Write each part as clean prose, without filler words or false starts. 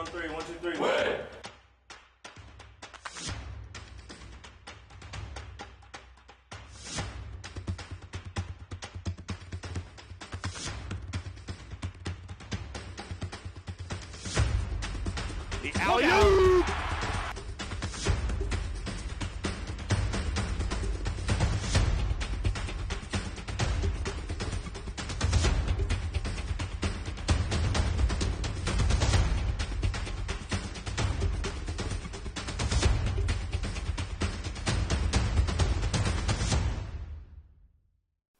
on three. 1, 2, 3. Win! The alley-oop!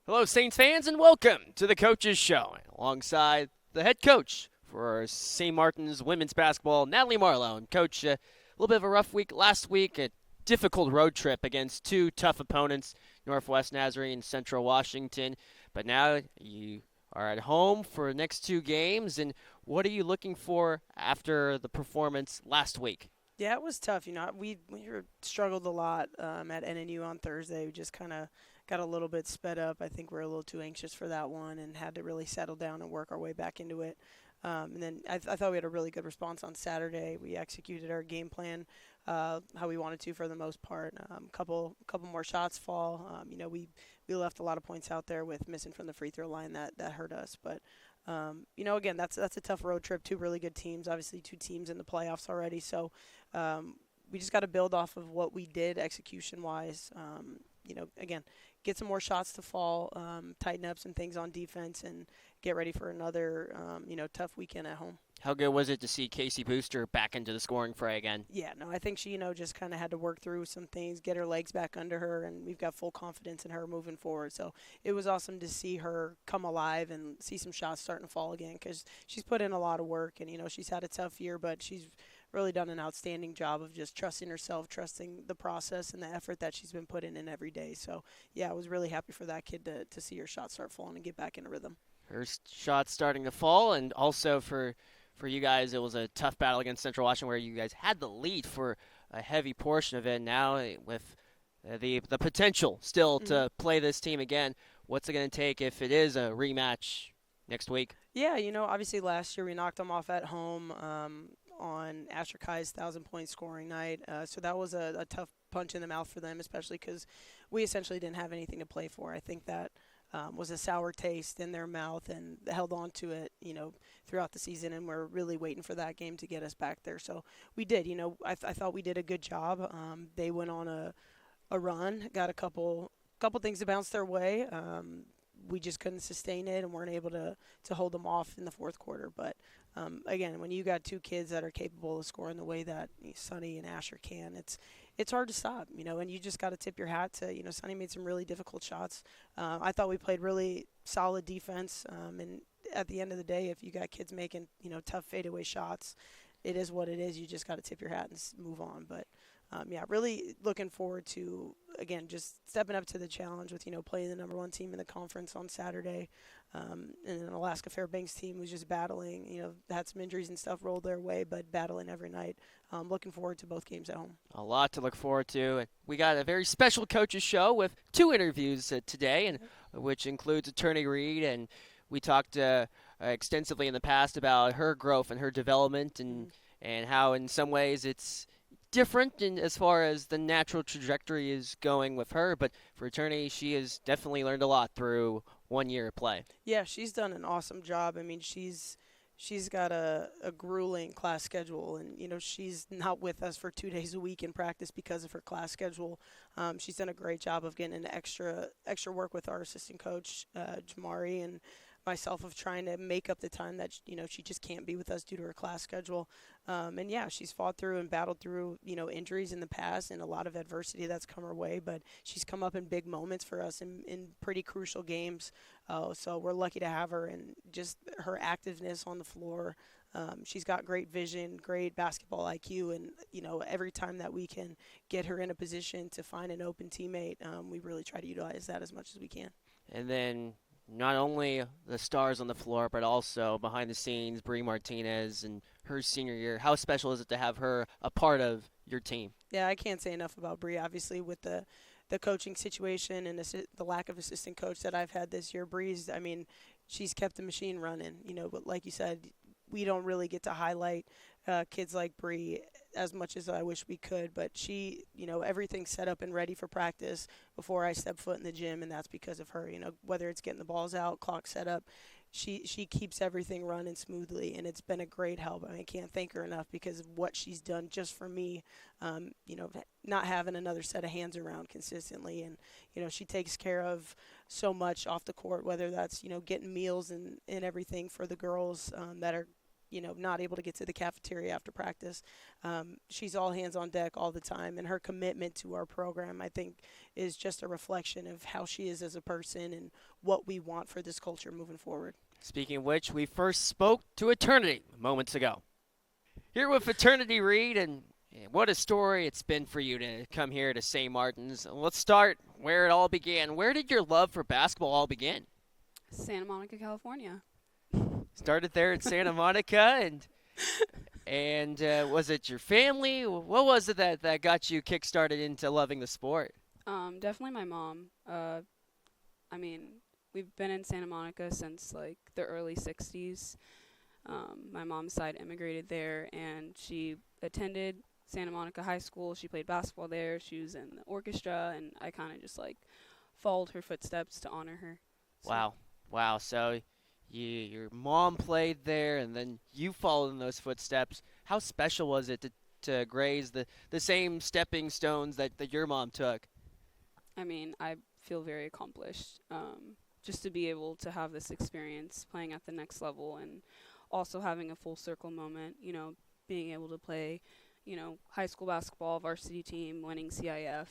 Hello, Saints fans, and welcome to the Coaches Show. Alongside the head coach for St. Martin's women's basketball, Natalie Marlowe. And Coach, a little bit of a rough week last week, a difficult road trip against two tough opponents, Northwest Nazarene and Central Washington. But now you are at home for the next two games, and what are you looking for after the performance last week? Yeah, it was tough. We struggled a lot at NNU on Thursday. We just kind of got a little bit sped up. I think we're a little too anxious for that one and had to really settle down and work our way back into it. And then I thought we had a really good response on Saturday. We executed our game plan how we wanted to for the most part. Couple more shots fall. We left a lot of points out there with missing from the free throw line that hurt us. But again, that's a tough road trip. Two really good teams, obviously two teams in the playoffs already. So we just got to build off of what we did execution-wise. Again, get some more shots to fall, tighten up some things on defense, and get ready for another, tough weekend at home. How good was it to see Casey Booster back into the scoring fray again? Yeah, no, I think she, just kind of had to work through some things, get her legs back under her, and we've got full confidence in her moving forward. So it was awesome to see her come alive and see some shots starting to fall again because she's put in a lot of work, and, she's had a tough year, but she's really done an outstanding job of just trusting herself, trusting the process and the effort that she's been putting in every day. So, yeah, I was really happy for that kid to see her shots start falling and get back in a rhythm. Her shots starting to fall, and also for you guys, it was a tough battle against Central Washington where you guys had the lead for a heavy portion of it. Now with the potential still to play this team again, what's it going to take if it is a rematch next week? Yeah, obviously last year we knocked them off at home on Asher Kai's 1,000-point scoring night. So that was a tough punch in the mouth for them, especially because we essentially didn't have anything to play for. I think that was a sour taste in their mouth and held on to it, throughout the season, and we're really waiting for that game to get us back there. So we did, I thought we did a good job. They went on a run, got a couple things to bounce their way. We just couldn't sustain it and weren't able to hold them off in the fourth quarter. But, again, when you got two kids that are capable of scoring the way that Sunny and Asher can, it's hard to stop, and you just got to tip your hat to, Sunny made some really difficult shots. I thought we played really solid defense, and at the end of the day, if you got kids making, tough fadeaway shots, it is what it is. You just got to tip your hat and move on. But, really looking forward to, again, just stepping up to the challenge with, playing the number one team in the conference on Saturday, and an Alaska Fairbanks team who's just battling, had some injuries and stuff rolled their way, but battling every night. Looking forward to both games at home. A lot to look forward to. We got a very special coaches show with two interviews today, and which includes Iternite Reed, and we talked extensively in the past about her growth and her development, and how in some ways it's different in as far as the natural trajectory is going with her, but for Iternite, she has definitely learned a lot through 1 year of play. Yeah, she's done an awesome job. I mean, she's got a grueling class schedule, and she's not with us for 2 days a week in practice because of her class schedule. She's done a great job of getting into extra work with our assistant coach Jamari and myself of trying to make up the time that she just can't be with us due to her class schedule. And yeah, she's fought through and battled through injuries in the past and a lot of adversity that's come her way, but she's come up in big moments for us in pretty crucial games. So we're lucky to have her, and just her activeness on the floor. She's got great vision, great basketball IQ, and every time that we can get her in a position to find an open teammate, we really try to utilize that as much as we can. And then not only the stars on the floor, but also behind the scenes, Brea Martinez and her senior year. How special is it to have her a part of your team? Yeah, I can't say enough about Brea. Obviously, with the coaching situation and the lack of assistant coach that I've had this year, Bree's, she's kept the machine running. But like you said, we don't really get to highlight kids like Brea as much as I wish we could. But she, everything's set up and ready for practice before I step foot in the gym, and that's because of her. Whether it's getting the balls out, clock set up, she keeps everything running smoothly, and it's been a great help. I can't thank her enough because of what she's done just for me. Not having another set of hands around consistently, and she takes care of so much off the court, whether that's getting meals and everything for the girls that are not able to get to the cafeteria after practice. She's all hands on deck all the time, and her commitment to our program, I think, is just a reflection of how she is as a person and what we want for this culture moving forward. Speaking of which, we first spoke to Iternite moments ago. Here with Iternite Reed, and what a story it's been for you to come here to St. Martin's. Let's start where it all began. Where did your love for basketball all begin? Santa Monica, California. Started there in Santa Monica, and was it your family? What was it that got you kick-started into loving the sport? Definitely my mom. We've been in Santa Monica since like the early 60s. My mom's side immigrated there, and she attended Santa Monica High School. She played basketball there. She was in the orchestra, and I kind of just like followed her footsteps to honor her. So. Wow. So your mom played there, and then you followed in those footsteps. How special was it to graze the same stepping stones that your mom took? I feel very accomplished. Just to be able to have this experience playing at the next level, and also having a full circle moment, being able to play, high school basketball, varsity team, winning CIF,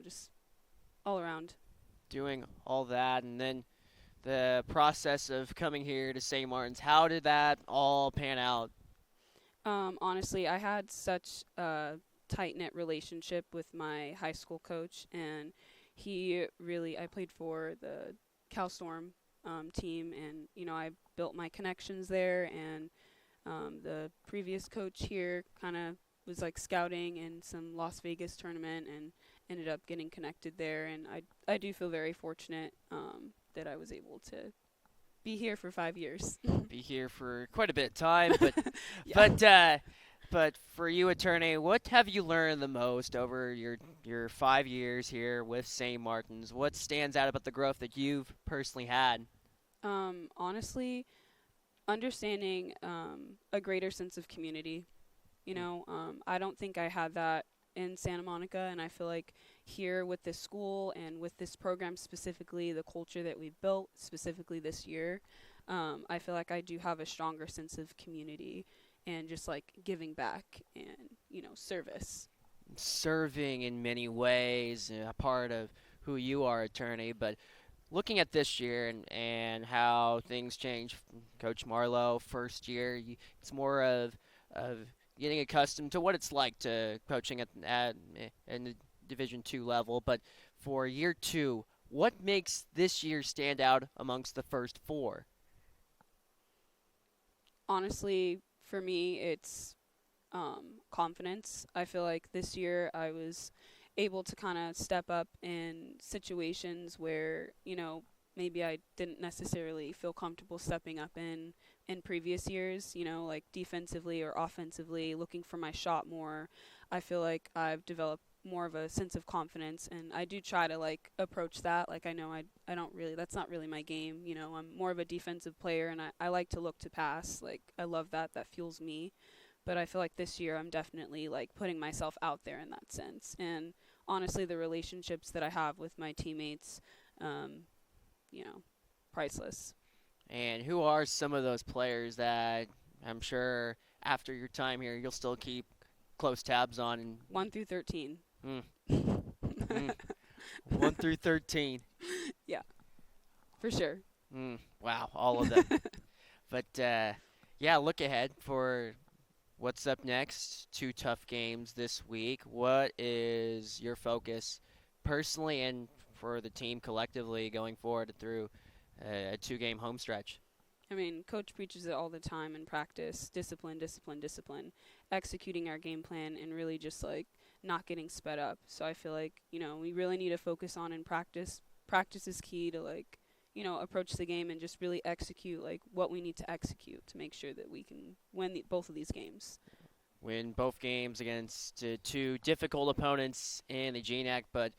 just all around. Doing all that, and then the process of coming here to St. Martin's, how did that all pan out? Honestly, I had such a tight-knit relationship with my high school coach, and I played for the Cal Storm team, and I built my connections there, and the previous coach here kind of was like scouting in some Las Vegas tournament and ended up getting connected there, and I do feel very fortunate that I was able to be here for 5 years. Be here for quite a bit of time, but Yeah. but for you, Iternite, what have you learned the most over your 5 years here with St. Martin's? What stands out about the growth that you've personally had? Honestly, understanding a greater sense of community. I don't think I had that in Santa Monica, and I feel like here with this school and with this program specifically, the culture that we've built specifically this year, I feel like I do have a stronger sense of community and just like giving back and, service. Serving in many ways, a part of who you are, Iternite, but looking at this year and how things change, Coach Marlowe, first year, it's more of getting accustomed to what it's like to coaching at in the Division II level. But for year two, what makes this year stand out amongst the first four? Honestly, for me, it's confidence. I feel like this year I was able to kind of step up in situations where, maybe I didn't necessarily feel comfortable stepping up in previous years, like defensively or offensively, looking for my shot more. I feel like I've developed more of a sense of confidence, and I do try to like approach that. Like I know I don't really, that's not really my game. I'm more of a defensive player, and I like to look to pass. Like I love that fuels me. But I feel like this year I'm definitely like putting myself out there in that sense. And honestly, the relationships that I have with my teammates, priceless. And who are some of those players that I'm sure after your time here you'll still keep close tabs on? And 1 through 13. 1 through 13. Yeah, for sure. Wow, all of them. But, look ahead for what's up next. 2 tough games this week. What is your focus personally and for the team collectively going forward through a 2-game home stretch? Coach preaches it all the time in practice. Discipline, discipline, discipline. Executing our game plan and really just, like, not getting sped up. So I feel like, we really need to focus on in practice. Practice is key to, like, approach the game and just really execute like what we need to execute to make sure that we can win both of these games. Win both games against two difficult opponents in the GNAC, but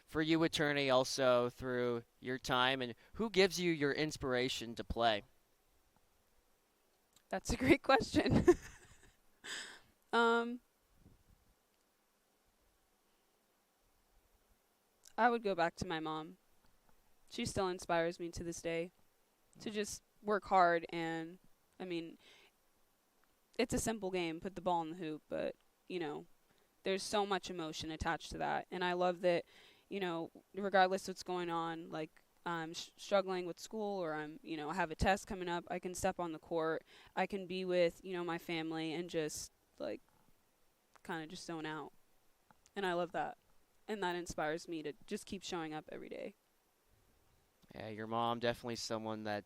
for you, Eternity, also through your time, and who gives you your inspiration to play? That's a great question. I would go back to my mom. She still inspires me to this day to just work hard. And I mean, it's a simple game, put the ball in the hoop, but there's so much emotion attached to that. And I love that, regardless what's going on, like I'm struggling with school or I have a test coming up, I can step on the court, I can be with, my family and just like kind of just zone out. And I love that. And that inspires me to just keep showing up every day. Yeah, your mom definitely someone that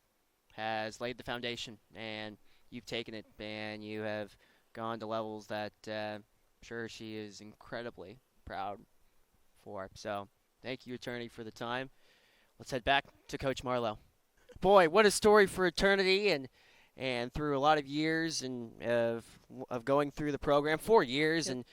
has laid the foundation, and you've taken it, and you have gone to levels that I'm sure she is incredibly proud for. So thank you, Eternity, for the time. Let's head back to Coach Marlowe. Boy, what a story for Eternity, and through a lot of years and of going through the program, 4 years, Yep. and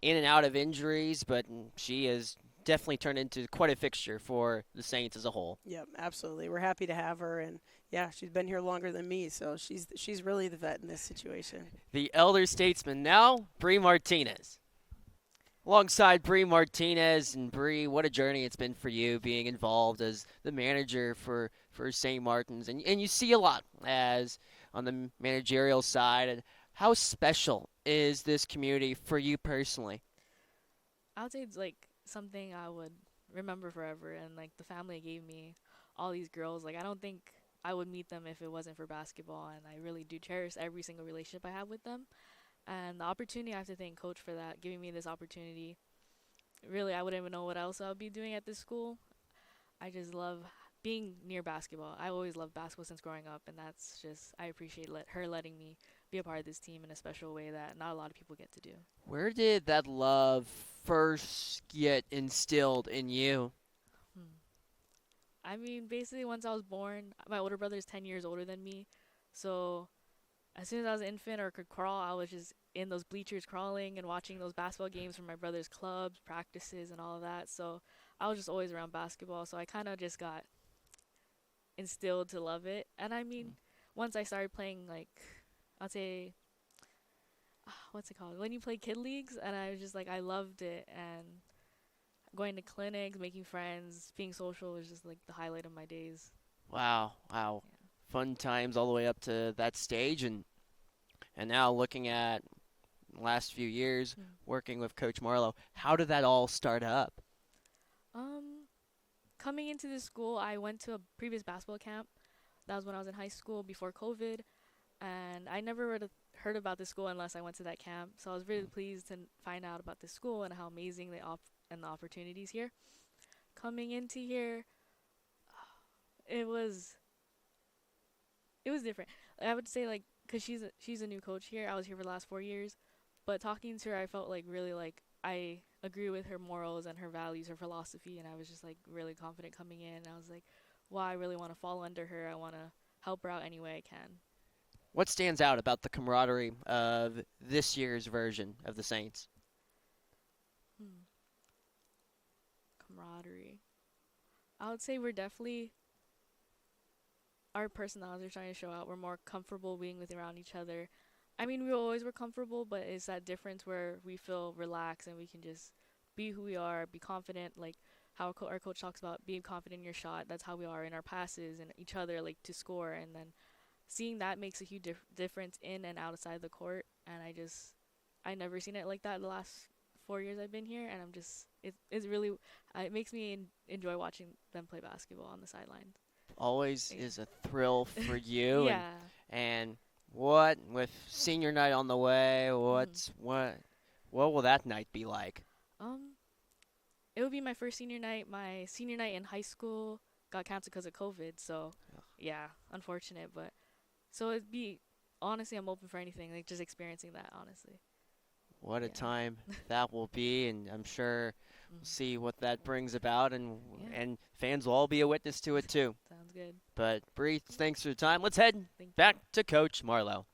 in and out of injuries, but she has definitely turned into quite a fixture for the Saints as a whole. Yep, absolutely. We're happy to have her, and yeah, she's been here longer than me, so she's really the vet in this situation. The elder statesman now, Brea Martinez. Alongside Brea Martinez, and Brea, what a journey it's been for you being involved as the manager for St. Martin's. And you see a lot as on the managerial side. And how special is this community for you personally? I would say it's like something I would remember forever, and like the family gave me all these girls. Like I don't think I would meet them if it wasn't for basketball, and I really do cherish every single relationship I have with them. And the opportunity, I have to thank Coach for that, giving me this opportunity. Really, I wouldn't even know what else I would be doing at this school. I just love being near basketball. I always loved basketball since growing up, and that's just, I appreciate her letting me be a part of this team in a special way that not a lot of people get to do. Where did that love first get instilled in you? I mean, basically, once I was born, my older brother is 10 years older than me. So as soon as I was an infant or could crawl, I was just in those bleachers crawling and watching those basketball games from my brother's clubs, practices, and all of that. So I was just always around basketball. So I kind of just got instilled to love it. And I mean, once I started playing, like, I'd say, what's it called? When you play kid leagues, and I was just like, I loved it. And going to clinics, making friends, being social was just like the highlight of my days. Wow. Yeah. Fun times all the way up to that stage, and now looking at the last few years working with Coach Marlowe, how did that all start up? Coming into this school, I went to a previous basketball camp. That was when I was in high school before COVID, and I never would have heard about this school unless I went to that camp. So I was really pleased to find out about this school and how amazing the opportunities here. Coming into here, it was different. I would say, like, because she's a new coach here. I was here for the last 4 years, but talking to her, I felt like really like I agree with her morals and her values, her philosophy, and I was just like really confident coming in. I was like, wow, I really want to follow under her. I want to help her out any way I can. What stands out about the camaraderie of this year's version of the Saints? Camaraderie. I would say we're definitely, our personalities are trying to show out. We're more comfortable being around each other. I mean, we always were comfortable, but it's that difference where we feel relaxed and we can just be who we are, be confident, like how our coach talks about being confident in your shot. That's how we are in our passes and each other, like to score. And then seeing that makes a huge difference in and outside the court. And I never seen it like that the last 4 years I've been here. And it's really, it makes me enjoy watching them play basketball on the sidelines. Always is a thrill for you. Yeah. And what, with senior night on the way, what will that night be like? It would be my first senior night. My senior night in high school got canceled because of COVID. So, yeah, unfortunate. But so it'd be, honestly, I'm open for anything. Like just experiencing that, honestly. What a time that will be, and I'm sure We'll see what that brings about, and Yeah. and fans will all be a witness to it too. Sounds good. But Bree, thanks for your time. Let's head Thank back to Coach Marlowe.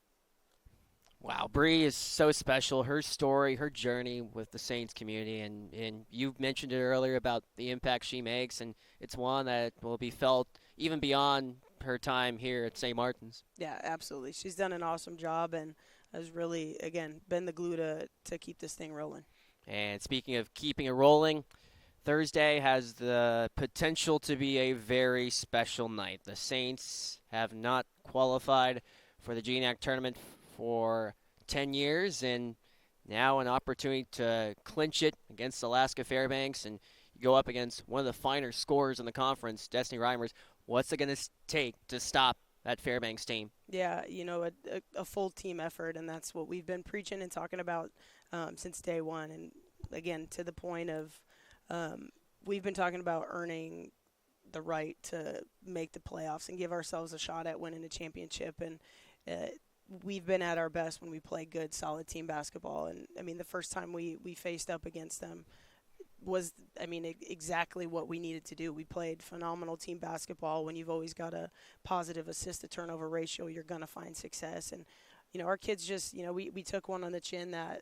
Wow, Bree is so special. Her story, her journey with the Saints community, and you mentioned it earlier about the impact she makes, and it's one that will be felt even beyond her time here at St. Martin's. Yeah, absolutely. She's done an awesome job and has really, again, been the glue to keep this thing rolling. And speaking of keeping it rolling, Thursday has the potential to be a very special night. The Saints have not qualified for the GNAC tournament for 10 years, and now an opportunity to clinch it against Alaska Fairbanks, and you go up against one of the finer scorers in the conference, Destiny Reimers. What's it going to take to stop that Fairbanks team? Yeah, a full team effort, and that's what we've been preaching and talking about since day one. And again, to the point of we've been talking about earning the right to make the playoffs and give ourselves a shot at winning a championship. And we've been at our best when we play good, solid team basketball. And, I mean, the first time we faced up against them was, exactly what we needed to do. We played phenomenal team basketball. When you've always got a positive assist-to-turnover ratio, you're going to find success. And, our kids just, we took one on the chin that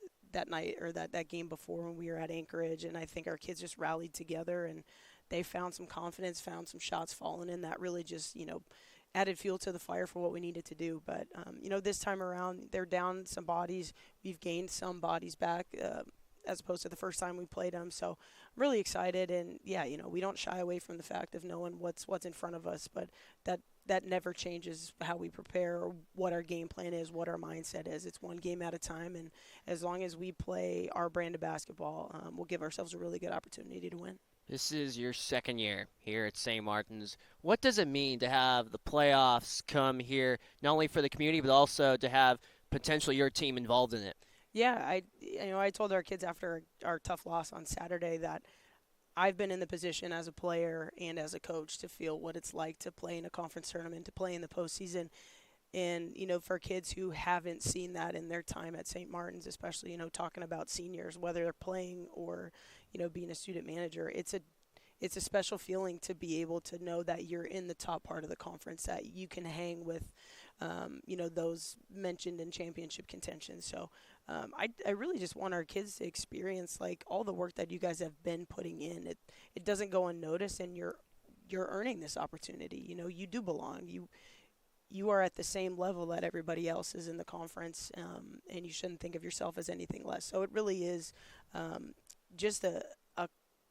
night or that game before when we were at Anchorage, and I think our kids just rallied together and they found some confidence, found some shots falling in that really just, added fuel to the fire for what we needed to do. But, this time around, they're down some bodies. We've gained some bodies back as opposed to the first time we played them. So I'm really excited. And, yeah, we don't shy away from the fact of knowing what's in front of us. But that never changes how we prepare or what our game plan is, what our mindset is. It's one game at a time. And as long as we play our brand of basketball, we'll give ourselves a really good opportunity to win. This is your second year here at St. Martin's. What does it mean to have the playoffs come here, not only for the community, but also to have potentially your team involved in it? Yeah, I told our kids after our tough loss on Saturday that I've been in the position as a player and as a coach to feel what it's like to play in a conference tournament, to play in the postseason. And, for kids who haven't seen that in their time at St. Martin's, especially, talking about seniors, whether they're playing or, being a student manager, it's a special feeling to be able to know that you're in the top part of the conference, that you can hang with, those mentioned in championship contention. So I really just want our kids to experience, like, all the work that you guys have been putting in. It doesn't go unnoticed, and you're earning this opportunity. You do belong. You are at the same level that everybody else is in the conference, and you shouldn't think of yourself as anything less. So it really is just a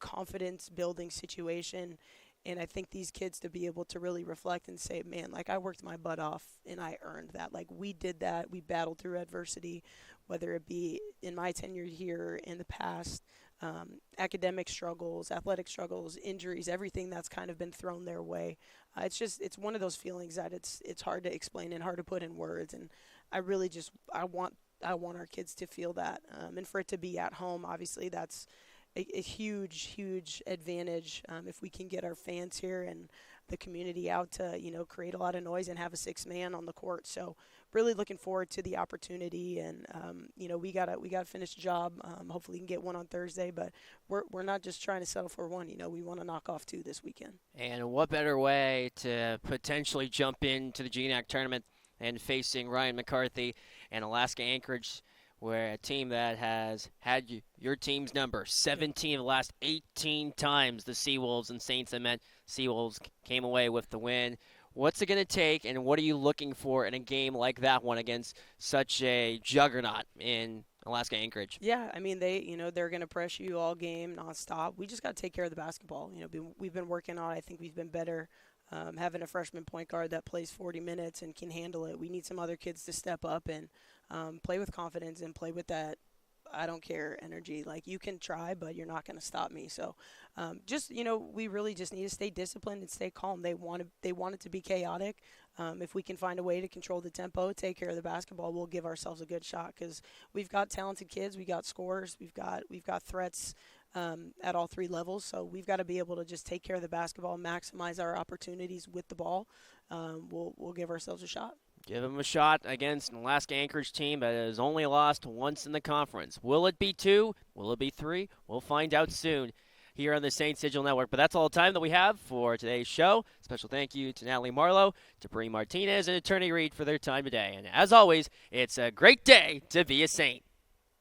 confidence-building situation, and I think these kids to be able to really reflect and say, man, like, I worked my butt off, and I earned that. Like, we did that. We battled through adversity, whether it be in my tenure here in the past, academic struggles, athletic struggles, injuries, everything that's kind of been thrown their way. It's one of those feelings that it's hard to explain and hard to put in words. And I really I want our kids to feel that, and for it to be at home. Obviously, that's a huge advantage if we can get our fans here and the community out to create a lot of noise and have a sixth man on the court. So really looking forward to the opportunity, and we gotta finish the job. Hopefully we can get one on Thursday, but we're not just trying to settle for one. We want to knock off two this weekend. And what better way to potentially jump into the GNAC tournament and facing Ryan McCarthy and Alaska Anchorage, where a team that has had your team's number 17 of the last 18 times the Seawolves and Saints have met. Seawolves came away with the win. What's it going to take, and what are you looking for in a game like that one against such a juggernaut in Alaska Anchorage? Yeah, I mean, they're going to pressure you all game nonstop. We just got to take care of the basketball. We've been working on it. I think we've been better having a freshman point guard that plays 40 minutes and can handle it. We need some other kids to step up and play with confidence and play with that I don't care energy. Like, you can try, but you're not going to stop me. So we really just need to stay disciplined and stay calm. They want it to be chaotic. If we can find a way to control the tempo, take care of the basketball, we'll give ourselves a good shot, because we've got talented kids, we got scorers, we've got threats at all three levels. So we've got to be able to just take care of the basketball, maximize our opportunities with the ball. We'll give ourselves a shot. Give them a shot against an Alaska Anchorage team that has only lost once in the conference. Will it be 2? Will it be 3? We'll find out soon. here on the Saints Digital Network. But that's all the time that we have for today's show. Special thank you to Natalie Marlowe, to Brea Martinez, and Iternite Reed for their time today. And as always, it's a great day to be a Saint.